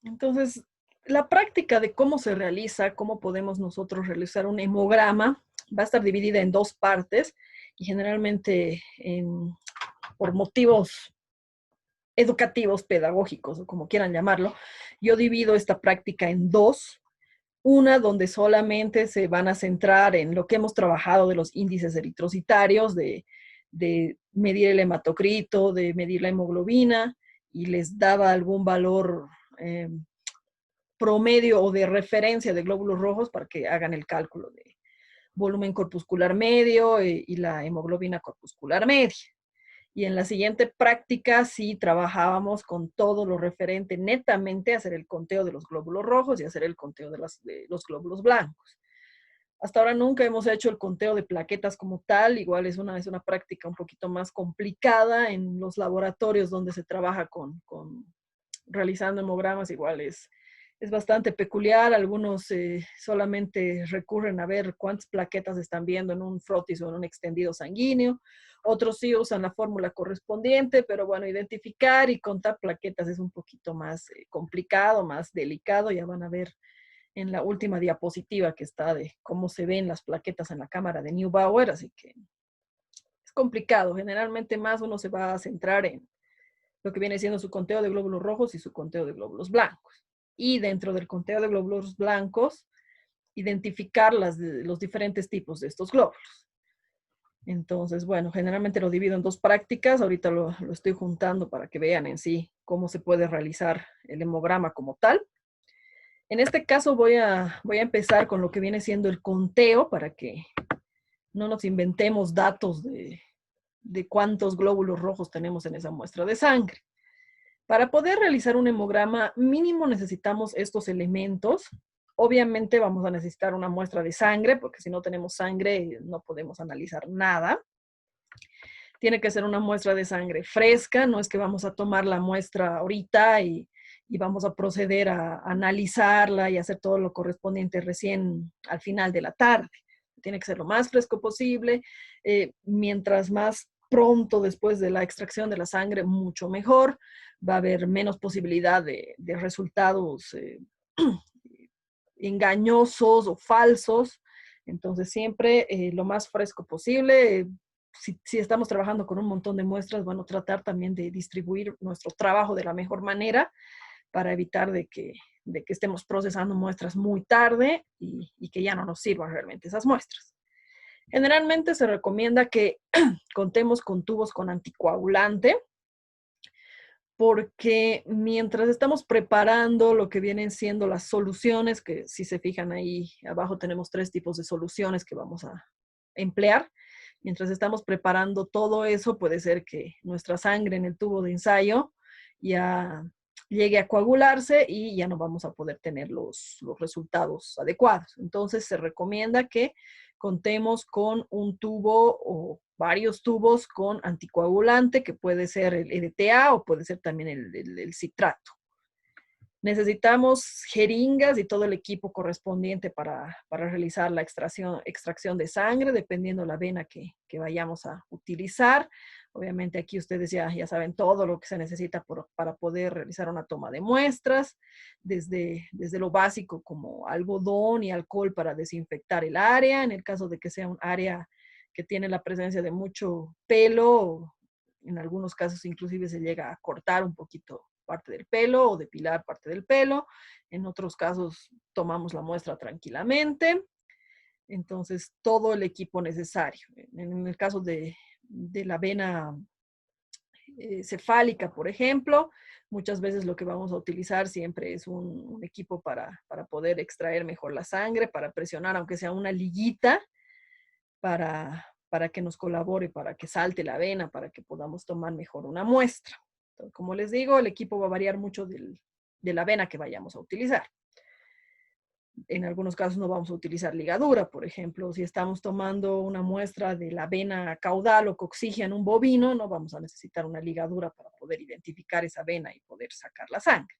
Entonces, la práctica de cómo se realiza, cómo podemos nosotros realizar un hemograma, va a estar dividida en dos partes y generalmente por motivos educativos, pedagógicos o como quieran llamarlo, yo divido esta práctica en dos. Una donde solamente se van a centrar en lo que hemos trabajado de los índices eritrocitarios, de medir el hematocrito, de medir la hemoglobina, y les daba algún valor promedio o de referencia de glóbulos rojos para que hagan el cálculo de volumen corpuscular medio y la hemoglobina corpuscular media. Y en la siguiente práctica sí trabajábamos con todo lo referente netamente a hacer el conteo de los glóbulos rojos y hacer el conteo de los glóbulos blancos. Hasta ahora nunca hemos hecho el conteo de plaquetas como tal, igual es una práctica un poquito más complicada en los laboratorios donde se trabaja realizando hemogramas, igual es bastante peculiar. Algunos solamente recurren a ver cuántas plaquetas están viendo en un frotis o en un extendido sanguíneo. Otros sí usan la fórmula correspondiente, pero bueno, identificar y contar plaquetas es un poquito más complicado, más delicado. Ya van a ver en la última diapositiva que está de cómo se ven las plaquetas en la cámara de Neubauer, así que es complicado. Generalmente más uno se va a centrar en lo que viene siendo su conteo de glóbulos rojos y su conteo de glóbulos blancos. Y dentro del conteo de glóbulos blancos, identificar los diferentes tipos de estos glóbulos. Entonces, bueno, generalmente lo divido en dos prácticas. Ahorita lo estoy juntando para que vean en sí cómo se puede realizar el hemograma como tal. En este caso voy a empezar con lo que viene siendo el conteo para que no nos inventemos datos de cuántos glóbulos rojos tenemos en esa muestra de sangre. Para poder realizar un hemograma mínimo necesitamos estos elementos. Obviamente vamos a necesitar una muestra de sangre, porque si no tenemos sangre no podemos analizar nada. Tiene que ser una muestra de sangre fresca, no es que vamos a tomar la muestra ahorita y vamos a proceder a analizarla y hacer todo lo correspondiente recién al final de la tarde. Tiene que ser lo más fresco posible. Mientras más pronto después de la extracción de la sangre, mucho mejor. Va a haber menos posibilidad de resultados engañosos o falsos. Entonces, siempre lo más fresco posible. Si estamos trabajando con un montón de muestras, bueno, tratar también de distribuir nuestro trabajo de la mejor manera para evitar de que estemos procesando muestras muy tarde y que ya no nos sirvan realmente esas muestras. Generalmente se recomienda que contemos con tubos con anticoagulante, porque mientras estamos preparando lo que vienen siendo las soluciones, que si se fijan ahí abajo tenemos 3 tipos de soluciones que vamos a emplear. Mientras estamos preparando todo eso, puede ser que nuestra sangre en el tubo de ensayo ya llegue a coagularse y ya no vamos a poder tener los resultados adecuados. Entonces se recomienda que contemos con un tubo o varios tubos con anticoagulante, que puede ser el EDTA o puede ser también el citrato. Necesitamos jeringas y todo el equipo correspondiente para realizar la extracción de sangre, dependiendo la vena que vayamos a utilizar. Obviamente aquí ustedes ya saben todo lo que se necesita para poder realizar una toma de muestras, desde lo básico como algodón y alcohol para desinfectar el área, en el caso de que sea un área que tiene la presencia de mucho pelo, en algunos casos inclusive se llega a cortar un poquito parte del pelo o depilar parte del pelo. En otros casos tomamos la muestra tranquilamente. Entonces, todo el equipo necesario. En el caso de la vena cefálica, por ejemplo, muchas veces lo que vamos a utilizar siempre es un equipo para poder extraer mejor la sangre, para presionar, aunque sea una liguita, para que nos colabore, para que salte la vena, para que podamos tomar mejor una muestra. Entonces, como les digo, el equipo va a variar mucho de la vena que vayamos a utilizar. En algunos casos no vamos a utilizar ligadura, por ejemplo, si estamos tomando una muestra de la vena caudal o coxígea en un bovino, no vamos a necesitar una ligadura para poder identificar esa vena y poder sacar la sangre.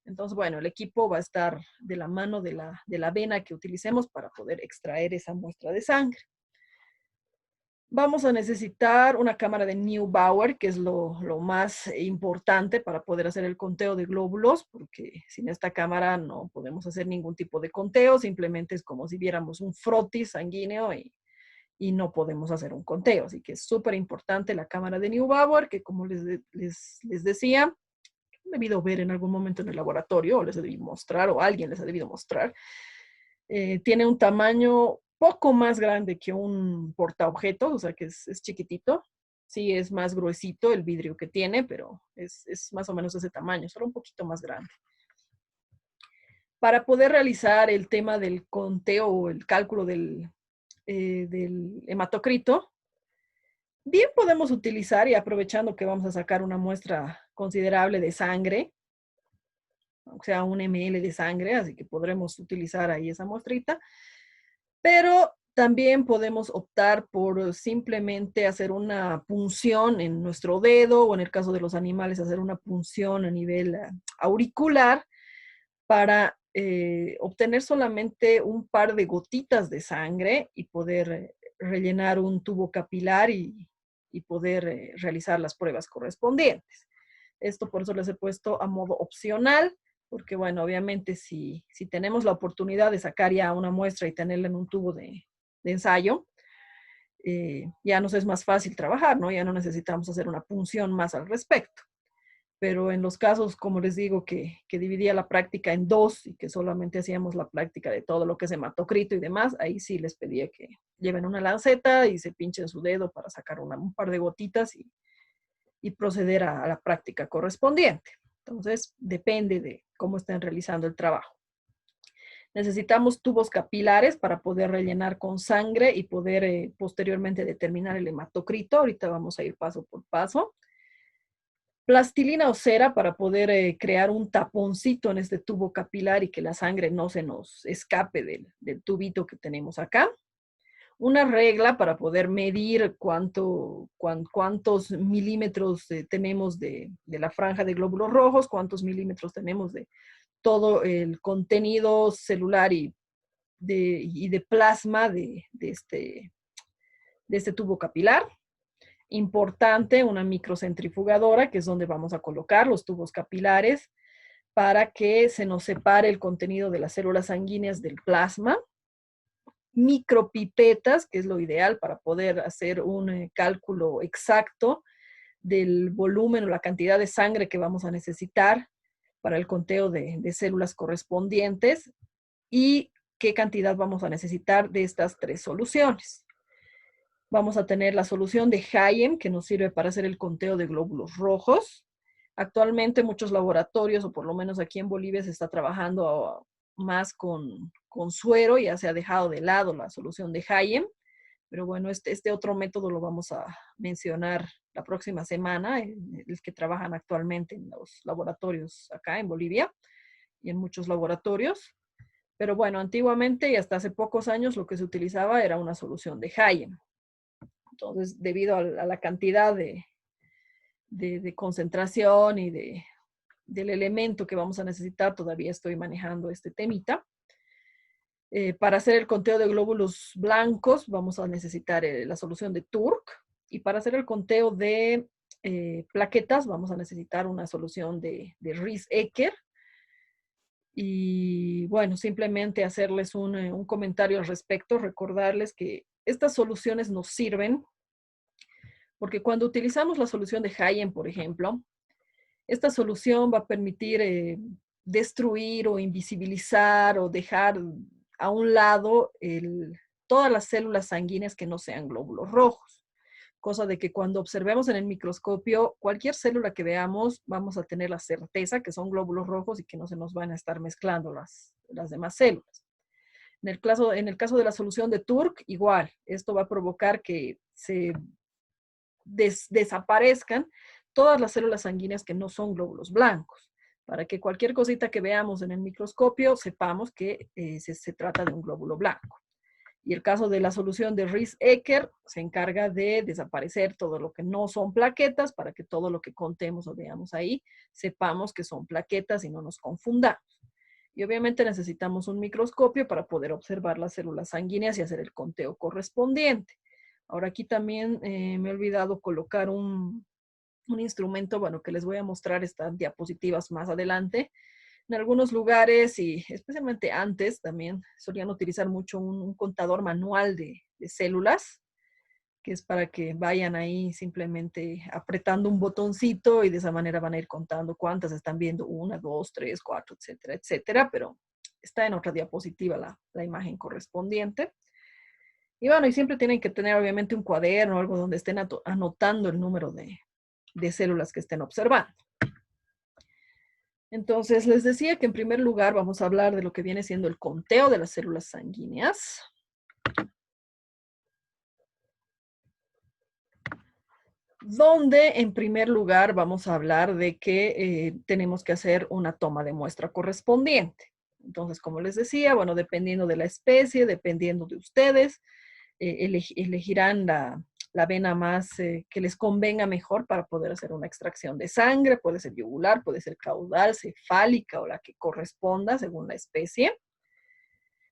Entonces, bueno, el equipo va a estar de la mano de la vena que utilicemos para poder extraer esa muestra de sangre. Vamos a necesitar una cámara de Neubauer, que es lo más importante para poder hacer el conteo de glóbulos, porque sin esta cámara no podemos hacer ningún tipo de conteo, simplemente es como si viéramos un frotis sanguíneo y no podemos hacer un conteo. Así que es súper importante la cámara de Neubauer, que como les decía, he debido ver en algún momento en el laboratorio, o les he debido mostrar, o alguien les ha debido mostrar. Tiene un tamaño poco más grande que un portaobjetos, o sea que es chiquitito. Sí, es más gruesito el vidrio que tiene, pero es más o menos ese tamaño, solo un poquito más grande. Para poder realizar el tema del conteo o el cálculo del hematocrito, bien podemos utilizar, y aprovechando que vamos a sacar una muestra considerable de sangre, o sea, un ml de sangre, así que podremos utilizar ahí esa muestrita, pero también podemos optar por simplemente hacer una punción en nuestro dedo, o en el caso de los animales, hacer una punción a nivel auricular para obtener solamente un par de gotitas de sangre y poder rellenar un tubo capilar y poder realizar las pruebas correspondientes. Esto por eso les he puesto a modo opcional, porque bueno, obviamente si tenemos la oportunidad de sacar ya una muestra y tenerla en un tubo de ensayo, ya nos es más fácil trabajar, ¿no? Ya no necesitamos hacer una punción más al respecto. Pero en los casos, como les digo, que dividía la práctica en dos y que solamente hacíamos la práctica de todo lo que es hematocrito y demás, ahí sí les pedía que lleven una lanceta y se pinchen su dedo para sacar un par de gotitas y proceder a la práctica correspondiente. Entonces, depende de cómo estén realizando el trabajo. Necesitamos tubos capilares para poder rellenar con sangre y poder posteriormente determinar el hematocrito. Ahorita vamos a ir paso por paso. Plastilina o cera para poder crear un taponcito en este tubo capilar y que la sangre no se nos escape del tubito que tenemos acá. Una regla para poder medir cuántos milímetros tenemos de la franja de glóbulos rojos, cuántos milímetros tenemos de todo el contenido celular y de plasma de este tubo capilar. Importante, una microcentrifugadora, que es donde vamos a colocar los tubos capilares para que se nos separe el contenido de las células sanguíneas del plasma. Micropipetas, que es lo ideal para poder hacer un cálculo exacto del volumen o la cantidad de sangre que vamos a necesitar para el conteo de células correspondientes y qué cantidad vamos a necesitar de estas tres soluciones. Vamos a tener la solución de Hayem, que nos sirve para hacer el conteo de glóbulos rojos. Actualmente muchos laboratorios, o por lo menos aquí en Bolivia, se está trabajando más con suero, ya se ha dejado de lado la solución de Hayem, pero bueno, este otro método lo vamos a mencionar la próxima semana, el que trabajan actualmente en los laboratorios acá en Bolivia y en muchos laboratorios. Pero bueno, antiguamente y hasta hace pocos años lo que se utilizaba era una solución de Hayem. Entonces, debido a la cantidad de concentración y del elemento que vamos a necesitar, todavía estoy manejando este temita. Para hacer el conteo de glóbulos blancos vamos a necesitar la solución de Turk, y para hacer el conteo de plaquetas vamos a necesitar una solución de Ries-Ecker. Y bueno, simplemente hacerles un comentario al respecto, recordarles que estas soluciones nos sirven porque cuando utilizamos la solución de Hayem, por ejemplo, esta solución va a permitir destruir o invisibilizar o dejar a un lado todas las células sanguíneas que no sean glóbulos rojos. Cosa de que cuando observemos en el microscopio, cualquier célula que veamos, vamos a tener la certeza que son glóbulos rojos y que no se nos van a estar mezclando las demás células. En el caso de la solución de Turk, igual, esto va a provocar que se desaparezcan todas las células sanguíneas que no son glóbulos blancos, para que cualquier cosita que veamos en el microscopio sepamos que se trata de un glóbulo blanco. Y el caso de la solución de Ries-Ecker se encarga de desaparecer todo lo que no son plaquetas para que todo lo que contemos o veamos ahí sepamos que son plaquetas y no nos confundamos. Y obviamente necesitamos un microscopio para poder observar las células sanguíneas y hacer el conteo correspondiente. Ahora aquí también me he olvidado colocar un instrumento, bueno, que les voy a mostrar estas diapositivas más adelante. En algunos lugares y especialmente antes también solían utilizar mucho un contador manual de células, que es para que vayan ahí simplemente apretando un botoncito y de esa manera van a ir contando cuántas están viendo, 1, 2, 3, 4, etcétera, etcétera, pero está en otra diapositiva la imagen correspondiente. Y bueno, y siempre tienen que tener obviamente un cuaderno o algo donde estén anotando el número de células que estén observando. Entonces, les decía que en primer lugar vamos a hablar de lo que viene siendo el conteo de las células sanguíneas. Donde en primer lugar vamos a hablar de que tenemos que hacer una toma de muestra correspondiente. Entonces, como les decía, bueno, dependiendo de la especie, dependiendo de ustedes, elegirán la vena más que les convenga mejor para poder hacer una extracción de sangre. Puede ser yugular, puede ser caudal, cefálica o la que corresponda según la especie.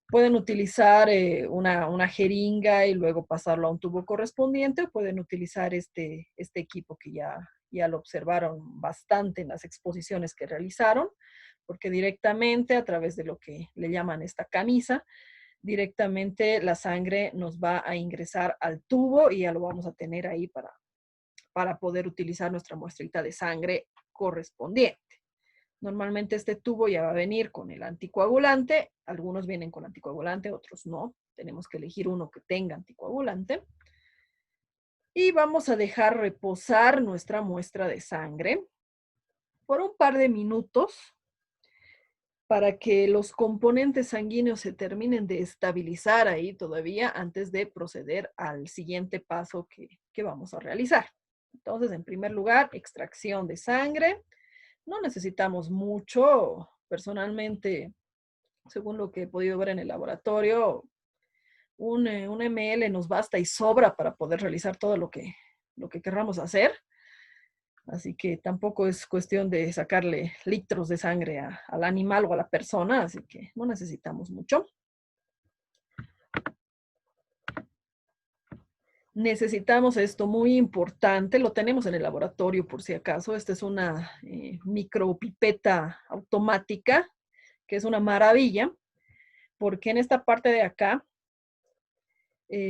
Pueden utilizar una jeringa y luego pasarlo a un tubo correspondiente, o pueden utilizar este equipo que ya lo observaron bastante en las exposiciones que realizaron, porque directamente a través de lo que le llaman esta camisa, directamente la sangre nos va a ingresar al tubo y ya lo vamos a tener ahí para poder utilizar nuestra muestrita de sangre correspondiente. Normalmente este tubo ya va a venir con el anticoagulante. Algunos vienen con anticoagulante, otros no. Tenemos que elegir uno que tenga anticoagulante. Y vamos a dejar reposar nuestra muestra de sangre por un par de minutos para que los componentes sanguíneos se terminen de estabilizar ahí todavía antes de proceder al siguiente paso que vamos a realizar. Entonces, en primer lugar, extracción de sangre. No necesitamos mucho. Personalmente, según lo que he podido ver en el laboratorio, un ml nos basta y sobra para poder realizar todo lo que querramos hacer. Así que tampoco es cuestión de sacarle litros de sangre al animal o a la persona, así que no necesitamos mucho. Necesitamos esto muy importante, lo tenemos en el laboratorio por si acaso. Esta es una micropipeta automática, que es una maravilla, porque en esta parte de acá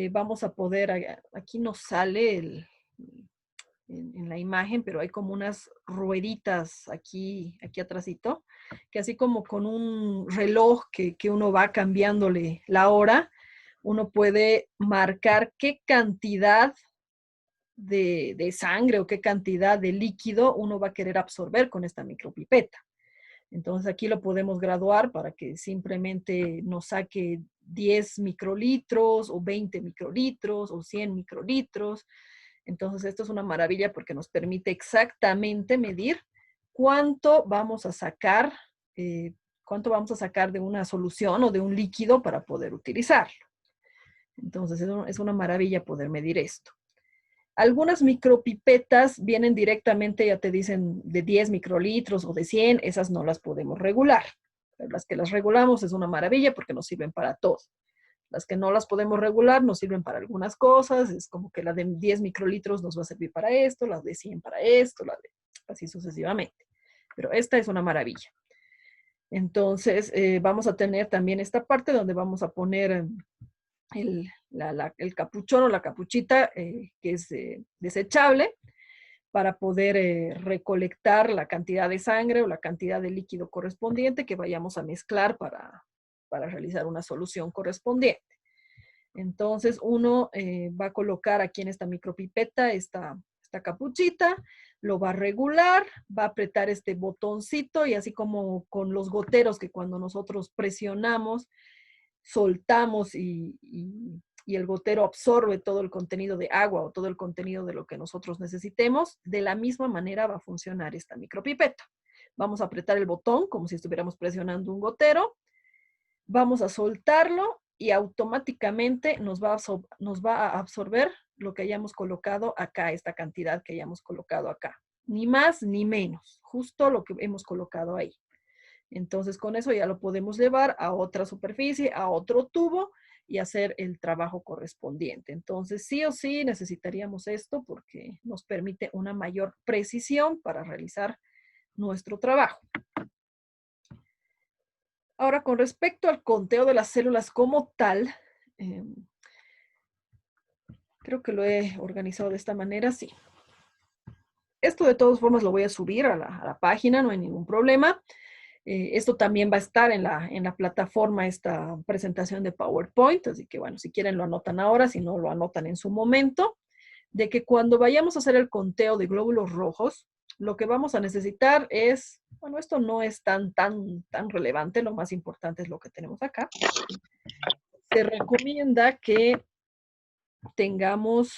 vamos a poder, aquí nos sale en la imagen, pero hay como unas rueditas aquí atrásito, que así como con un reloj que uno va cambiándole la hora, uno puede marcar qué cantidad de sangre o qué cantidad de líquido uno va a querer absorber con esta micropipeta. Entonces aquí lo podemos graduar para que simplemente nos saque 10 microlitros o 20 microlitros o 100 microlitros. Entonces esto es una maravilla porque nos permite exactamente medir cuánto vamos a sacar, de una solución o de un líquido para poder utilizarlo. Entonces es una maravilla poder medir esto. Algunas micropipetas vienen directamente, ya te dicen, de 10 microlitros o de 100, esas no las podemos regular. Pero las que las regulamos es una maravilla porque nos sirven para todo. Las que no las podemos regular nos sirven para algunas cosas, es como que la de 10 microlitros nos va a servir para esto, las de 100 para esto, así sucesivamente. Pero esta es una maravilla. Entonces, vamos a tener también esta parte donde vamos a poner el capuchón o la capuchita que es desechable para poder recolectar la cantidad de sangre o la cantidad de líquido correspondiente que vayamos a mezclar para realizar una solución correspondiente. Entonces uno va a colocar aquí en esta micropipeta esta capuchita, lo va a regular, va a apretar este botoncito y así como con los goteros que cuando nosotros presionamos, soltamos y el gotero absorbe todo el contenido de agua o todo el contenido de lo que nosotros necesitemos, de la misma manera va a funcionar esta micropipeta. Vamos a apretar el botón como si estuviéramos presionando un gotero, vamos a soltarlo y automáticamente nos va a absorber lo que hayamos colocado acá, esta cantidad que hayamos colocado acá. Ni más ni menos, justo lo que hemos colocado ahí. Entonces con eso ya lo podemos llevar a otra superficie, a otro tubo, y hacer el trabajo correspondiente. Entonces, sí o sí necesitaríamos esto porque nos permite una mayor precisión para realizar nuestro trabajo. Ahora, con respecto al conteo de las células como tal, creo que lo he organizado de esta manera, sí. Esto de todas formas lo voy a subir a la página, no hay ningún problema. Esto también va a estar en la plataforma, esta presentación de PowerPoint, así que bueno, si quieren lo anotan ahora, si no lo anotan en su momento, de que cuando vayamos a hacer el conteo de glóbulos rojos, lo que vamos a necesitar es, bueno, esto no es tan relevante, lo más importante es lo que tenemos acá. Se recomienda que tengamos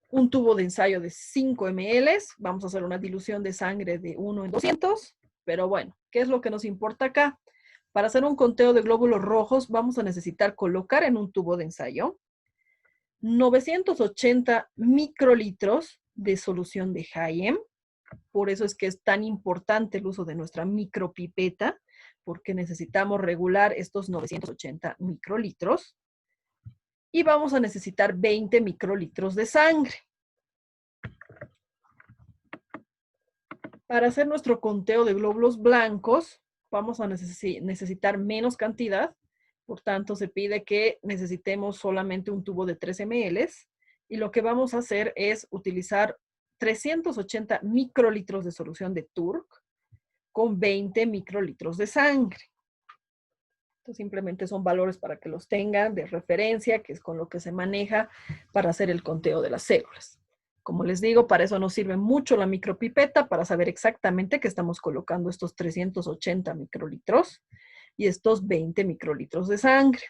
un tubo de ensayo de 5 ml, vamos a hacer una dilución de sangre de 1 en 200, pero bueno, ¿qué es lo que nos importa acá? Para hacer un conteo de glóbulos rojos vamos a necesitar colocar en un tubo de ensayo 980 microlitros de solución de Hayem. Por eso es que es tan importante el uso de nuestra micropipeta, porque necesitamos regular estos 980 microlitros. Y vamos a necesitar 20 microlitros de sangre. Para hacer nuestro conteo de glóbulos blancos, vamos a necesitar menos cantidad. Por tanto, se pide que necesitemos solamente un tubo de 3 ml. Y lo que vamos a hacer es utilizar 380 microlitros de solución de Turk con 20 microlitros de sangre. Entonces, simplemente son valores para que los tengan de referencia, que es con lo que se maneja para hacer el conteo de las células. Como les digo, para eso nos sirve mucho la micropipeta, para saber exactamente que estamos colocando estos 380 microlitros y estos 20 microlitros de sangre.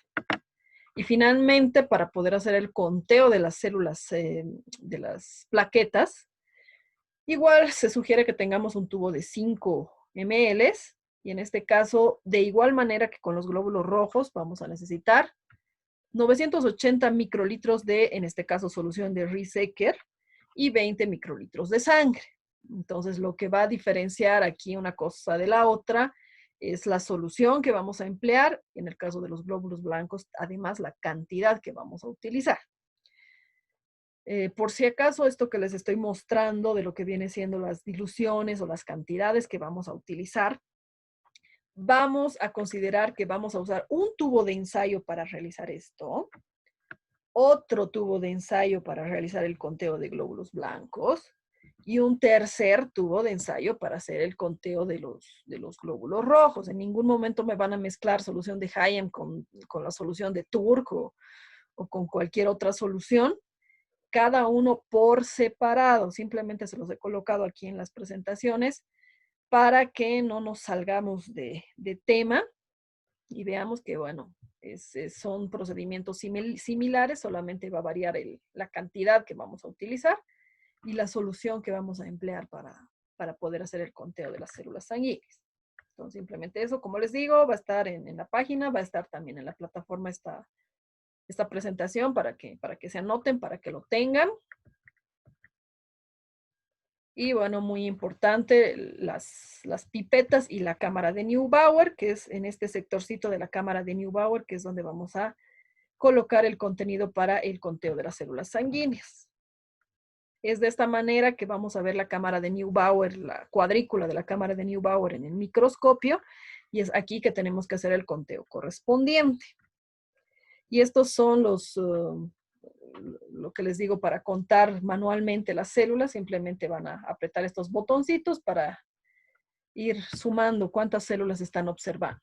Y finalmente, para poder hacer el conteo de las células, de las plaquetas, igual se sugiere que tengamos un tubo de 5 ml, y en este caso, de igual manera que con los glóbulos rojos, vamos a necesitar 980 microlitros de, en este caso, solución de Riesecker y 20 microlitros de sangre. Entonces, lo que va a diferenciar aquí una cosa de la otra es la solución que vamos a emplear, en el caso de los glóbulos blancos, además la cantidad que vamos a utilizar. Por si acaso, esto que les estoy mostrando de lo que viene siendo las diluciones o las cantidades que vamos a utilizar, vamos a considerar que vamos a usar un tubo de ensayo para realizar esto, otro tubo de ensayo para realizar el conteo de glóbulos blancos y un tercer tubo de ensayo para hacer el conteo de los glóbulos rojos. En ningún momento me van a mezclar solución de Hayem con la solución de Turk o con cualquier otra solución. Cada uno por separado. Simplemente se los he colocado aquí en las presentaciones para que no nos salgamos de tema y veamos que, bueno, son procedimientos similares, solamente va a variar la cantidad que vamos a utilizar y la solución que vamos a emplear para poder hacer el conteo de las células sanguíneas. Entonces, simplemente eso, como les digo, va a estar en la página, va a estar también en la plataforma esta presentación para que se anoten, para que lo tengan. Y bueno, muy importante, las pipetas y la cámara de Neubauer, que es en este sectorcito de la cámara de Neubauer, que es donde vamos a colocar el contenido para el conteo de las células sanguíneas. Es de esta manera que vamos a ver la cámara de Neubauer, la cuadrícula de la cámara de Neubauer en el microscopio, y es aquí que tenemos que hacer el conteo correspondiente. Y estos son lo que les digo, para contar manualmente las células, simplemente van a apretar estos botoncitos para ir sumando cuántas células están observando.